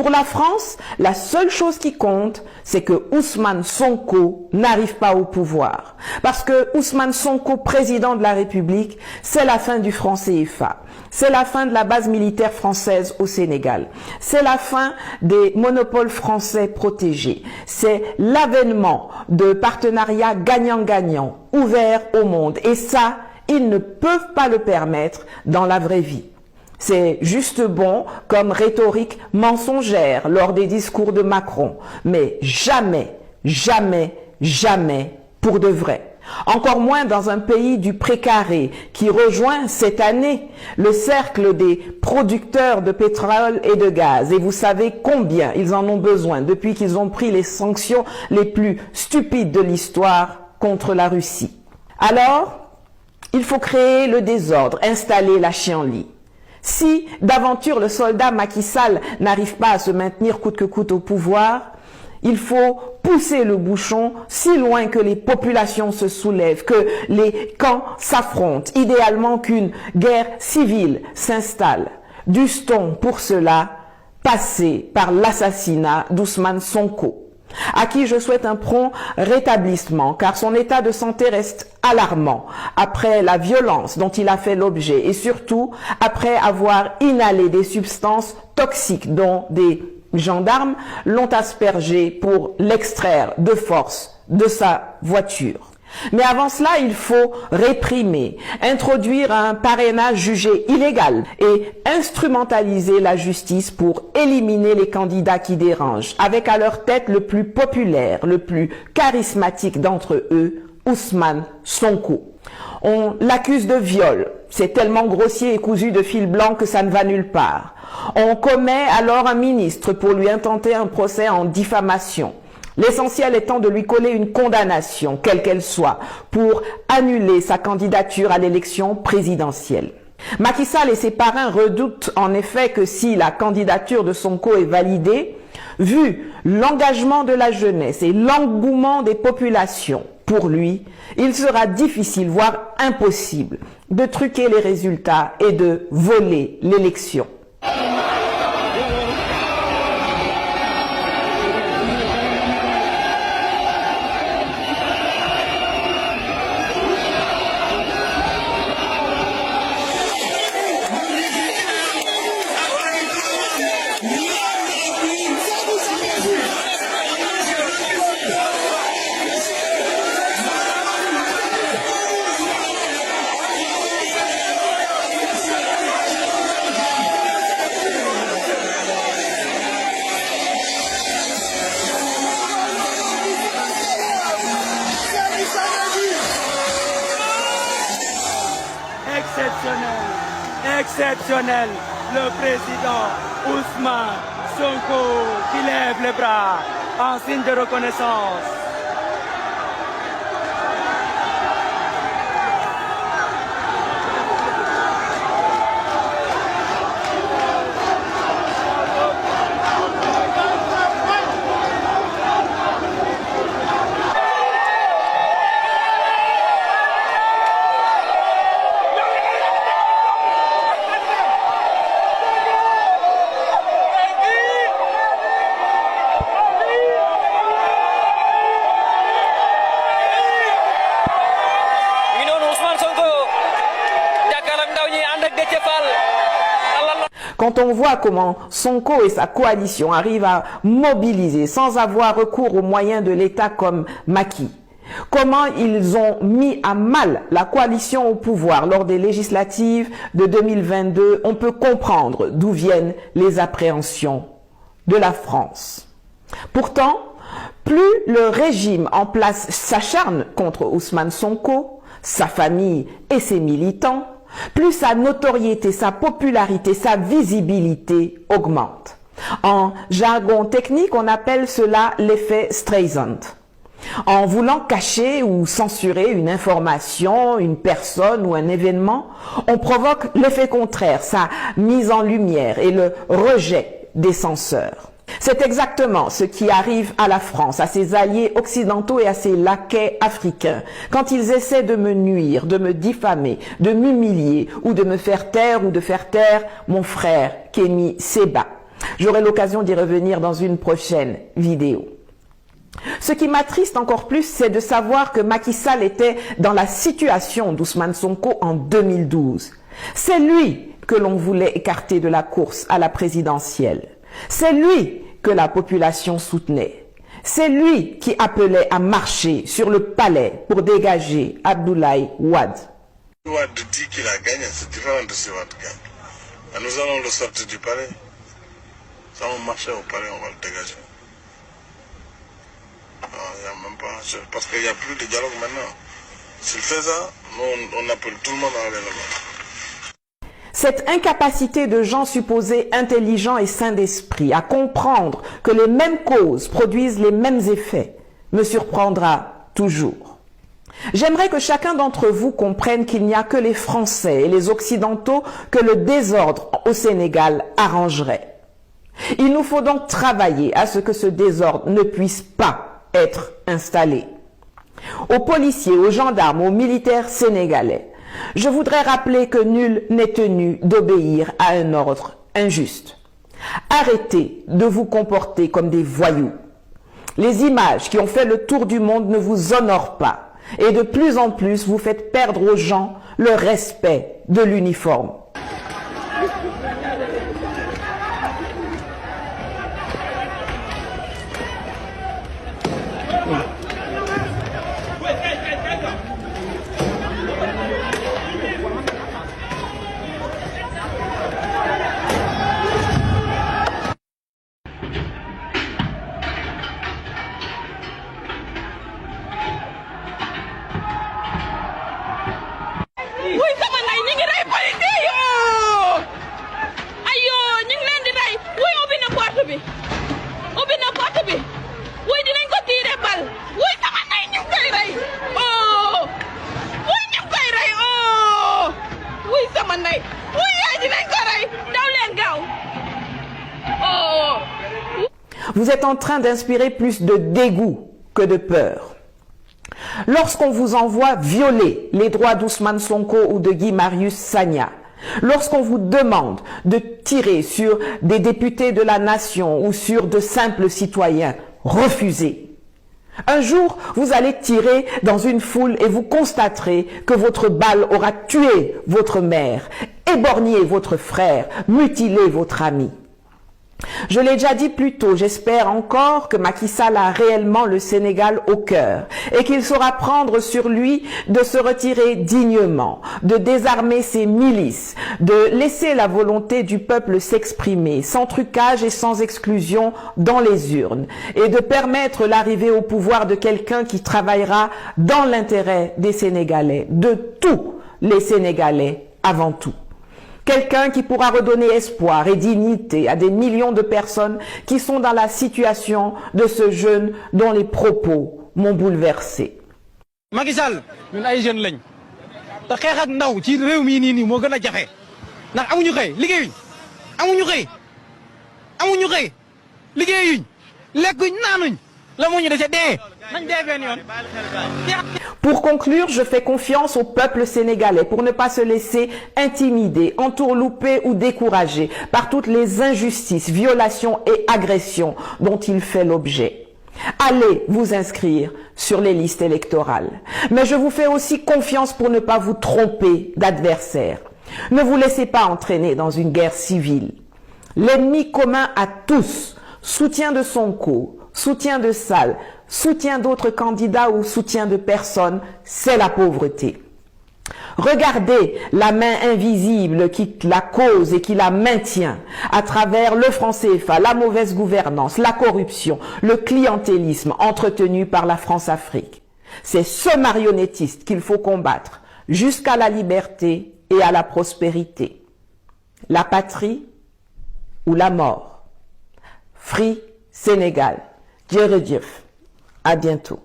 Pour la France, la seule chose qui compte, c'est que Ousmane Sonko n'arrive pas au pouvoir. Parce que Ousmane Sonko, président de la République, c'est la fin du franc CFA. C'est la fin de la base militaire française au Sénégal. C'est la fin des monopoles français protégés. C'est l'avènement de partenariats gagnant-gagnant ouverts au monde. Et ça, ils ne peuvent pas le permettre dans la vraie vie. C'est juste bon comme rhétorique mensongère lors des discours de Macron, mais jamais, jamais, jamais pour de vrai. Encore moins dans un pays du précaré qui rejoint cette année le cercle des producteurs de pétrole et de gaz. Et vous savez combien ils en ont besoin depuis qu'ils ont pris les sanctions les plus stupides de l'histoire contre la Russie. Alors, il faut créer le désordre, installer la chienlit. Si d'aventure le soldat Macky Sall n'arrive pas à se maintenir coûte que coûte au pouvoir, il faut pousser le bouchon si loin que les populations se soulèvent, que les camps s'affrontent, idéalement qu'une guerre civile s'installe. Dût-on pour cela passer par l'assassinat d'Ousmane Sonko, à qui je souhaite un prompt rétablissement, car son état de santé reste alarmant après la violence dont il a fait l'objet et surtout après avoir inhalé des substances toxiques dont des gendarmes l'ont aspergé pour l'extraire de force de sa voiture. Mais avant cela, il faut réprimer, introduire un parrainage jugé illégal et instrumentaliser la justice pour éliminer les candidats qui dérangent, avec à leur tête le plus populaire, le plus charismatique d'entre eux, Ousmane Sonko. On l'accuse de viol. C'est tellement grossier et cousu de fil blanc que ça ne va nulle part. On commet alors un ministre pour lui intenter un procès en diffamation. L'essentiel étant de lui coller une condamnation, quelle qu'elle soit, pour annuler sa candidature à l'élection présidentielle. Macky Sall et ses parrains redoutent en effet que si la candidature de Sonko est validée, vu l'engagement de la jeunesse et l'engouement des populations, pour lui, il sera difficile, voire impossible, de truquer les résultats et de voler l'élection. Exceptionnel, le président Ousmane Sonko qui lève les bras en signe de reconnaissance. Quand on voit comment Sonko et sa coalition arrivent à mobiliser sans avoir recours aux moyens de l'État comme Macky, comment ils ont mis à mal la coalition au pouvoir lors des législatives de 2022, on peut comprendre d'où viennent les appréhensions de la France. Pourtant, plus le régime en place s'acharne contre Ousmane Sonko, sa famille et ses militants, plus sa notoriété, sa popularité, sa visibilité augmentent. En jargon technique, on appelle cela l'effet Streisand. En voulant cacher ou censurer une information, une personne ou un événement, on provoque l'effet contraire, sa mise en lumière et le rejet des censeurs. C'est exactement ce qui arrive à la France, à ses alliés occidentaux et à ses laquais africains, quand ils essaient de me nuire, de me diffamer, de m'humilier ou de me faire taire ou de faire taire mon frère Kémy Séba. J'aurai l'occasion d'y revenir dans une prochaine vidéo. Ce qui m'attriste encore plus, c'est de savoir que Macky Sall était dans la situation d'Ousmane Sonko en 2012. C'est lui que l'on voulait écarter de la course à la présidentielle. C'est lui que la population soutenait. C'est lui qui appelait à marcher sur le palais pour dégager Abdoulaye Wade. Wade dit qu'il a gagné, c'est différent de ce Wade gagne. Nous allons le sortir du palais. Ça va marcher au palais, on va le dégager. Il y a même pas, parce qu'il n'y a plus de dialogue maintenant. S'il fait ça, nous, on appelle tout le monde à aller là-bas. Cette incapacité de gens supposés intelligents et sains d'esprit à comprendre que les mêmes causes produisent les mêmes effets me surprendra toujours. J'aimerais que chacun d'entre vous comprenne qu'il n'y a que les Français et les Occidentaux que le désordre au Sénégal arrangerait. Il nous faut donc travailler à ce que ce désordre ne puisse pas être installé. Aux policiers, aux gendarmes, aux militaires sénégalais, je voudrais rappeler que nul n'est tenu d'obéir à un ordre injuste. Arrêtez de vous comporter comme des voyous. Les images qui ont fait le tour du monde ne vous honorent pas et de plus en plus vous faites perdre aux gens le respect de l'uniforme. Vous êtes en train d'inspirer plus de dégoût que de peur. Lorsqu'on vous envoie violer les droits d'Ousmane Sonko ou de Guy Marius Sagna, lorsqu'on vous demande de tirer sur des députés de la nation ou sur de simples citoyens, refusez. Un jour, vous allez tirer dans une foule et vous constaterez que votre balle aura tué votre mère, éborgné votre frère, mutilé votre ami. Je l'ai déjà dit plus tôt, j'espère encore que Macky Sall a réellement le Sénégal au cœur et qu'il saura prendre sur lui de se retirer dignement, de désarmer ses milices, de laisser la volonté du peuple s'exprimer sans trucage et sans exclusion dans les urnes et de permettre l'arrivée au pouvoir de quelqu'un qui travaillera dans l'intérêt des Sénégalais, de tous les Sénégalais avant tout. Quelqu'un qui pourra redonner espoir et dignité à des millions de personnes qui sont dans la situation de ce jeune dont les propos m'ont bouleversé. Macky Sall, ñun ay jeunes lañ te xeex ak ndaw ci réew mi nii moo gën a jafe ndax amuñu xëy liggéeyuñ amuñu xëy liggéeyuñ lekkuñ naanuñ la moo ñu dese dee nañ dee benn yoon. Pour conclure, je fais confiance au peuple sénégalais pour ne pas se laisser intimider, entourlouper ou décourager par toutes les injustices, violations et agressions dont il fait l'objet. Allez vous inscrire sur les listes électorales. Mais je vous fais aussi confiance pour ne pas vous tromper d'adversaire. Ne vous laissez pas entraîner dans une guerre civile. L'ennemi commun à tous, soutien de Sonko, soutien de Sall, soutien d'autres candidats ou soutien de personnes, c'est la pauvreté. Regardez la main invisible qui la cause et qui la maintient à travers le franc CFA, la mauvaise gouvernance, la corruption, le clientélisme entretenu par la France-Afrique. C'est ce marionnettiste qu'il faut combattre jusqu'à la liberté et à la prospérité. La patrie ou la mort. Free Sénégal. Jërëjëf. À bientôt.